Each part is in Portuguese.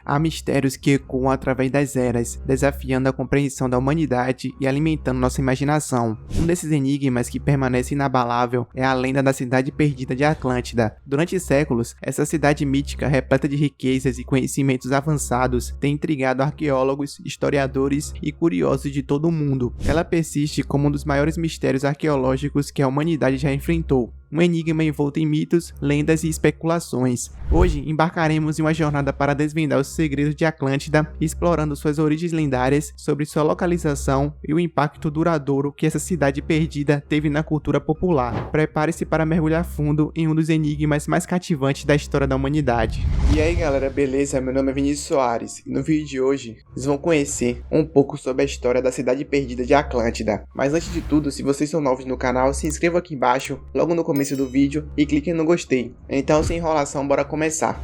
Há mistérios que ecoam através das eras, desafiando a compreensão da humanidade e alimentando nossa imaginação. Um desses enigmas que permanece inabalável é a lenda da cidade perdida de Atlântida. Durante séculos, essa cidade mítica, repleta de riquezas e conhecimentos avançados, tem intrigado arqueólogos, historiadores e curiosos de todo o mundo. Ela persiste como um dos maiores mistérios arqueológicos que a humanidade já enfrentou. Um enigma envolto em mitos, lendas e especulações. Hoje, embarcaremos em uma jornada para desvendar os segredos de Atlântida, explorando suas origens lendárias, sobre sua localização e o impacto duradouro que essa cidade perdida teve na cultura popular. Prepare-se para mergulhar fundo em um dos enigmas mais cativantes da história da humanidade. E aí galera, beleza? Meu nome é Vinícius Soares e no vídeo de hoje vocês vão conhecer um pouco sobre a história da cidade perdida de Atlântida. Mas antes de tudo, se vocês são novos no canal, se inscreva aqui embaixo, logo no começo do vídeo, e clique no gostei. Então, sem enrolação, bora começar.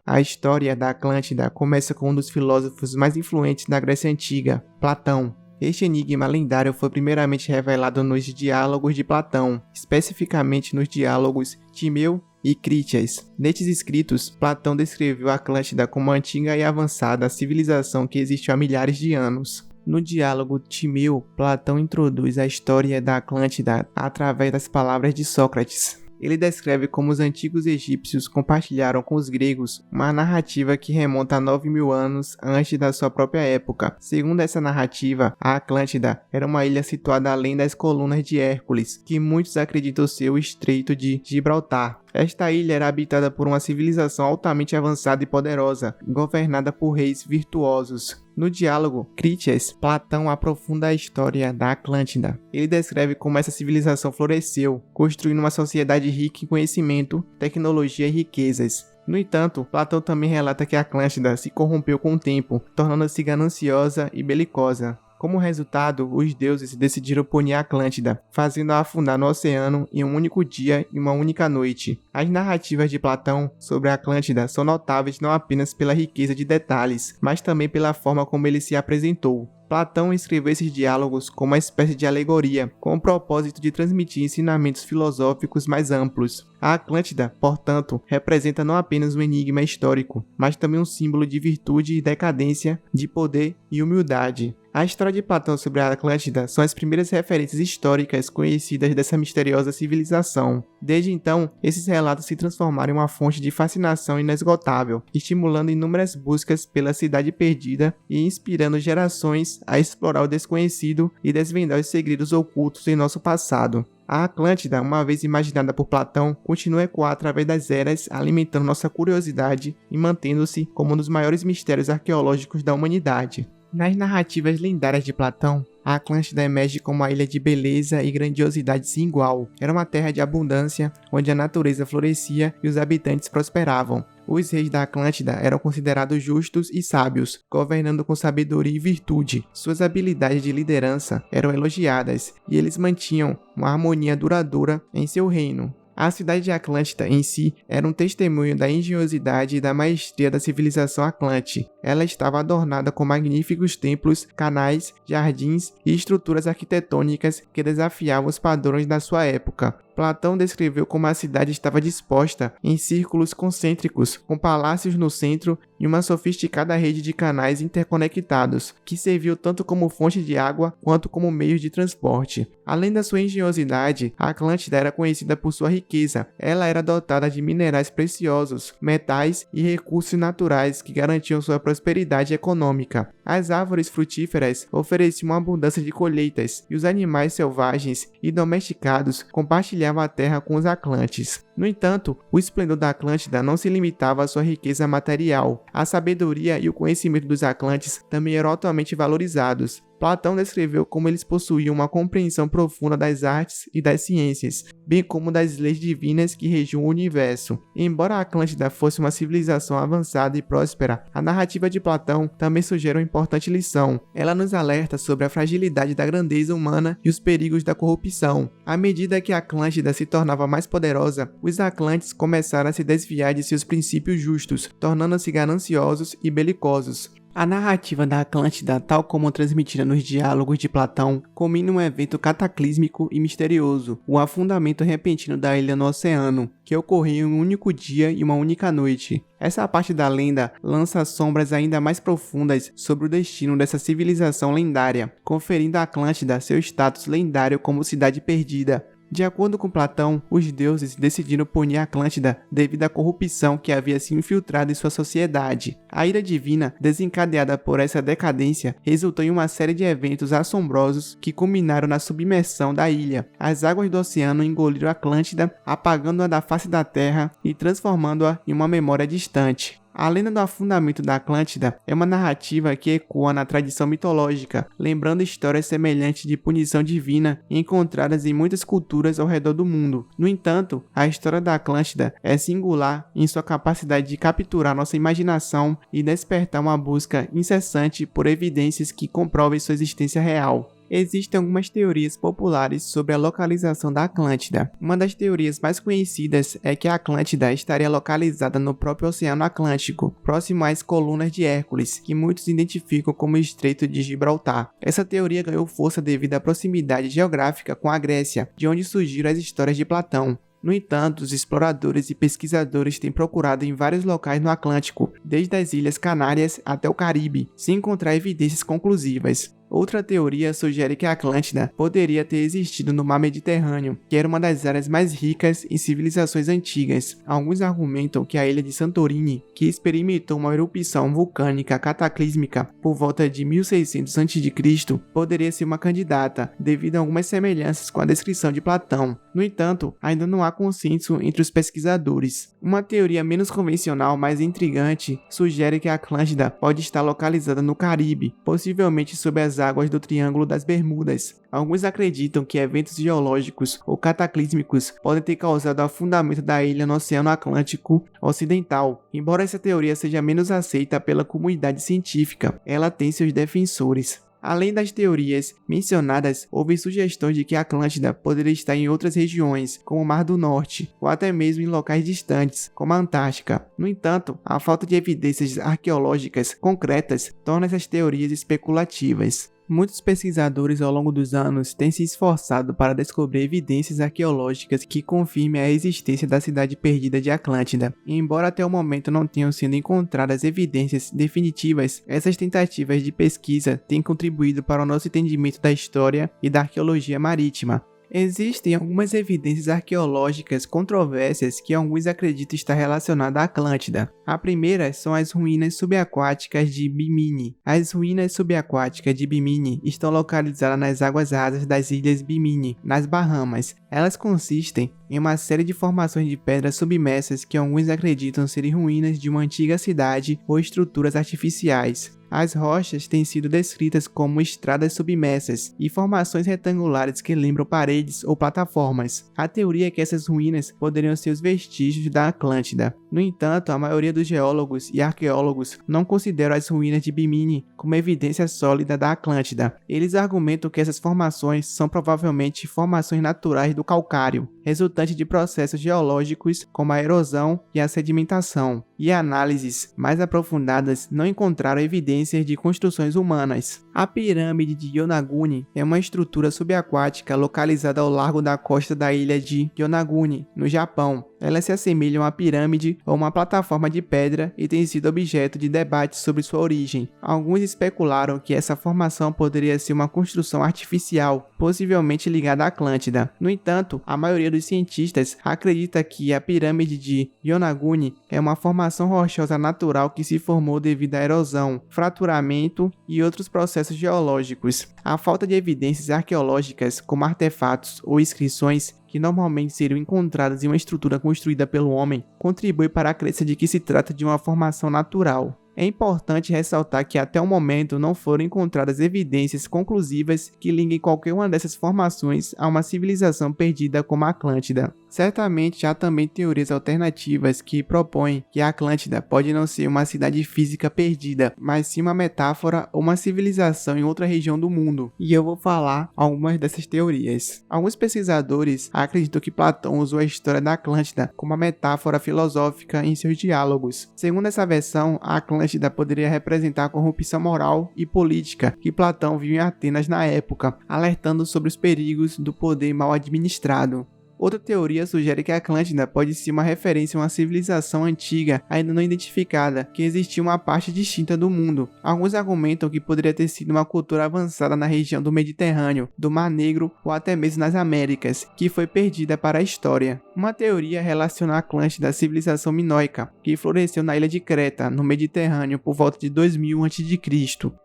A história da Atlântida começa com um dos filósofos mais influentes da Grécia Antiga, Platão. Este enigma lendário foi primeiramente revelado nos Diálogos de Platão, especificamente nos diálogos Timeu e Critias. Nestes escritos, Platão descreveu a Atlântida como uma antiga e avançada civilização que existiu há milhares de anos. No diálogo Timeu, Platão introduz a história da Atlântida através das palavras de Sócrates. Ele descreve como os antigos egípcios compartilharam com os gregos uma narrativa que remonta a 9.000 anos antes da sua própria época. Segundo essa narrativa, a Atlântida era uma ilha situada além das colunas de Hércules, que muitos acreditam ser o Estreito de Gibraltar. Esta ilha era habitada por uma civilização altamente avançada e poderosa, governada por reis virtuosos. No diálogo Critias, Platão aprofunda a história da Atlântida. Ele descreve como essa civilização floresceu, construindo uma sociedade rica em conhecimento, tecnologia e riquezas. No entanto, Platão também relata que a Atlântida se corrompeu com o tempo, tornando-se gananciosa e belicosa. Como resultado, os deuses decidiram punir a Atlântida, fazendo-a afundar no oceano em um único dia e uma única noite. As narrativas de Platão sobre a Atlântida são notáveis não apenas pela riqueza de detalhes, mas também pela forma como ele se apresentou. Platão escreveu esses diálogos como uma espécie de alegoria, com o propósito de transmitir ensinamentos filosóficos mais amplos. A Atlântida, portanto, representa não apenas um enigma histórico, mas também um símbolo de virtude e decadência, de poder e humildade. A história de Platão sobre a Atlântida são as primeiras referências históricas conhecidas dessa misteriosa civilização. Desde então, esses relatos se transformaram em uma fonte de fascinação inesgotável, estimulando inúmeras buscas pela cidade perdida e inspirando gerações a explorar o desconhecido e desvendar os segredos ocultos em nosso passado. A Atlântida, uma vez imaginada por Platão, continua a ecoar através das eras, alimentando nossa curiosidade e mantendo-se como um dos maiores mistérios arqueológicos da humanidade. Nas narrativas lendárias de Platão, a Atlântida emerge como uma ilha de beleza e grandiosidade sem igual. Era uma terra de abundância, onde a natureza florescia e os habitantes prosperavam. Os reis da Atlântida eram considerados justos e sábios, governando com sabedoria e virtude. Suas habilidades de liderança eram elogiadas, e eles mantinham uma harmonia duradoura em seu reino. A cidade de Atlântida em si era um testemunho da engenhosidade e da maestria da civilização Atlante. Ela estava adornada com magníficos templos, canais, jardins e estruturas arquitetônicas que desafiavam os padrões da sua época. Platão descreveu como a cidade estava disposta em círculos concêntricos, com palácios no centro e uma sofisticada rede de canais interconectados, que serviu tanto como fonte de água quanto como meio de transporte. Além da sua engenhosidade, a Atlântida era conhecida por sua riqueza. Ela era dotada de minerais preciosos, metais e recursos naturais que garantiam sua prosperidade econômica. As árvores frutíferas ofereciam uma abundância de colheitas, e os animais selvagens e domesticados compartilhavam a terra com os Atlantes. No entanto, o esplendor da Atlântida não se limitava à sua riqueza material. A sabedoria e o conhecimento dos Atlantes também eram altamente valorizados. Platão descreveu como eles possuíam uma compreensão profunda das artes e das ciências, bem como das leis divinas que regiam o universo. Embora a Atlântida fosse uma civilização avançada e próspera, a narrativa de Platão também sugere uma importante lição. Ela nos alerta sobre a fragilidade da grandeza humana e os perigos da corrupção. À medida que a Atlântida se tornava mais poderosa, os Atlantes começaram a se desviar de seus princípios justos, tornando-se gananciosos e belicosos. A narrativa da Atlântida, tal como transmitida nos diálogos de Platão, culmina em um evento cataclísmico e misterioso, o afundamento repentino da ilha no oceano, que ocorreu em um único dia e uma única noite. Essa parte da lenda lança sombras ainda mais profundas sobre o destino dessa civilização lendária, conferindo à Atlântida seu status lendário como cidade perdida. De acordo com Platão, os deuses decidiram punir a Atlântida devido à corrupção que havia se infiltrado em sua sociedade. A ira divina, desencadeada por essa decadência, resultou em uma série de eventos assombrosos que culminaram na submersão da ilha. As águas do oceano engoliram a Atlântida, apagando-a da face da terra e transformando-a em uma memória distante. A lenda do afundamento da Atlântida é uma narrativa que ecoa na tradição mitológica, lembrando histórias semelhantes de punição divina encontradas em muitas culturas ao redor do mundo. No entanto, a história da Atlântida é singular em sua capacidade de capturar nossa imaginação e despertar uma busca incessante por evidências que comprovem sua existência real. Existem algumas teorias populares sobre a localização da Atlântida. Uma das teorias mais conhecidas é que a Atlântida estaria localizada no próprio Oceano Atlântico, próximo às Colunas de Hércules, que muitos identificam como o Estreito de Gibraltar. Essa teoria ganhou força devido à proximidade geográfica com a Grécia, de onde surgiram as histórias de Platão. No entanto, os exploradores e pesquisadores têm procurado em vários locais no Atlântico, desde as Ilhas Canárias até o Caribe, sem encontrar evidências conclusivas. Outra teoria sugere que a Atlântida poderia ter existido no mar Mediterrâneo, que era uma das áreas mais ricas em civilizações antigas. Alguns argumentam que a ilha de Santorini, que experimentou uma erupção vulcânica cataclísmica por volta de 1600 a.C., poderia ser uma candidata, devido a algumas semelhanças com a descrição de Platão. No entanto, ainda não há consenso entre os pesquisadores. Uma teoria menos convencional, mas intrigante, sugere que a Atlântida pode estar localizada no Caribe, possivelmente sob as águas do Triângulo das Bermudas. Alguns acreditam que eventos geológicos ou cataclísmicos podem ter causado o afundamento da ilha no Oceano Atlântico Ocidental. Embora essa teoria seja menos aceita pela comunidade científica, ela tem seus defensores. Além das teorias mencionadas, houve sugestões de que a Atlântida poderia estar em outras regiões, como o Mar do Norte, ou até mesmo em locais distantes, como a Antártica. No entanto, a falta de evidências arqueológicas concretas torna essas teorias especulativas. Muitos pesquisadores ao longo dos anos têm se esforçado para descobrir evidências arqueológicas que confirmem a existência da cidade perdida de Atlântida. E embora até o momento não tenham sido encontradas evidências definitivas, essas tentativas de pesquisa têm contribuído para o nosso entendimento da história e da arqueologia marítima. Existem algumas evidências arqueológicas controversas que alguns acreditam estar relacionadas à Atlântida. A primeira são as ruínas subaquáticas de Bimini. As ruínas subaquáticas de Bimini estão localizadas nas águas rasas das ilhas Bimini, nas Bahamas. Elas consistem em uma série de formações de pedras submersas que alguns acreditam serem ruínas de uma antiga cidade ou estruturas artificiais. As rochas têm sido descritas como estradas submersas e formações retangulares que lembram paredes ou plataformas. A teoria é que essas ruínas poderiam ser os vestígios da Atlântida. No entanto, a maioria dos geólogos e arqueólogos não consideram as ruínas de Bimini como evidência sólida da Atlântida. Eles argumentam que essas formações são provavelmente formações naturais do calcário, resultante de processos geológicos como a erosão e a sedimentação, e análises mais aprofundadas não encontraram evidências de construções humanas. A pirâmide de Yonaguni é uma estrutura subaquática localizada ao largo da costa da ilha de Yonaguni, no Japão. Elas se assemelham à pirâmide ou uma plataforma de pedra e têm sido objeto de debate sobre sua origem. Alguns especularam que essa formação poderia ser uma construção artificial, possivelmente ligada à Atlântida. No entanto, a maioria dos cientistas acredita que a pirâmide de Yonaguni é uma formação rochosa natural que se formou devido à erosão, fraturamento e outros processos geológicos. A falta de evidências arqueológicas, como artefatos ou inscrições, que normalmente seriam encontradas em uma estrutura construída pelo homem, contribui para a crença de que se trata de uma formação natural. É importante ressaltar que até o momento não foram encontradas evidências conclusivas que liguem qualquer uma dessas formações a uma civilização perdida como a Atlântida. Certamente há também teorias alternativas que propõem que a Atlântida pode não ser uma cidade física perdida, mas sim uma metáfora ou uma civilização em outra região do mundo. E eu vou falar algumas dessas teorias. Alguns pesquisadores acreditam que Platão usou a história da Atlântida como uma metáfora filosófica em seus diálogos. Segundo essa versão, a Atlântida poderia representar a corrupção moral e política que Platão viu em Atenas na época, alertando sobre os perigos do poder mal administrado. Outra teoria sugere que a Atlântida pode ser uma referência a uma civilização antiga ainda não identificada, que existia uma parte distinta do mundo. Alguns argumentam que poderia ter sido uma cultura avançada na região do Mediterrâneo, do Mar Negro ou até mesmo nas Américas, que foi perdida para a história. Uma teoria relaciona a Atlântida à civilização minoica, que floresceu na ilha de Creta, no Mediterrâneo, por volta de 2000 a.C.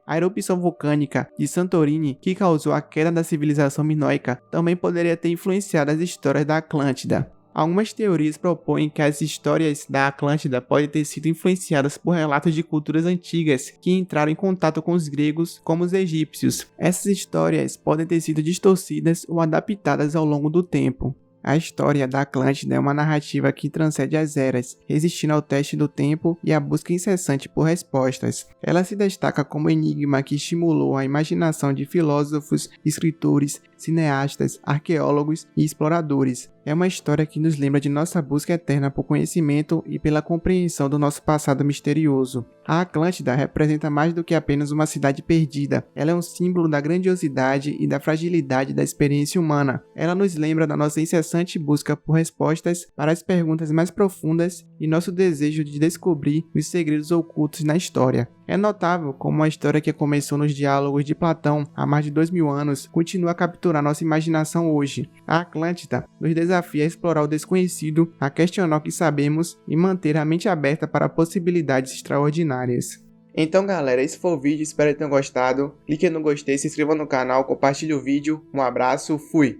A erupção vulcânica de Santorini, que causou a queda da civilização minoica, também poderia ter influenciado as histórias da Atlântida. Algumas teorias propõem que as histórias da Atlântida podem ter sido influenciadas por relatos de culturas antigas que entraram em contato com os gregos como os egípcios. Essas histórias podem ter sido distorcidas ou adaptadas ao longo do tempo. A história da Atlântida é uma narrativa que transcende as eras, resistindo ao teste do tempo e à busca incessante por respostas. Ela se destaca como enigma que estimulou a imaginação de filósofos, escritores, cineastas, arqueólogos e exploradores. É uma história que nos lembra de nossa busca eterna por conhecimento e pela compreensão do nosso passado misterioso. A Atlântida representa mais do que apenas uma cidade perdida. Ela é um símbolo da grandiosidade e da fragilidade da experiência humana. Ela nos lembra da nossa incessante busca por respostas para as perguntas mais profundas e nosso desejo de descobrir os segredos ocultos na história. É notável como a história que começou nos diálogos de Platão há mais de 2000 anos continua a capturar nossa imaginação hoje. A Atlântida nos desafia a explorar o desconhecido, a questionar o que sabemos e manter a mente aberta para possibilidades extraordinárias. Então galera, esse foi o vídeo, espero que tenham gostado. Clique no gostei, se inscreva no canal, compartilhe o vídeo. Um abraço, fui!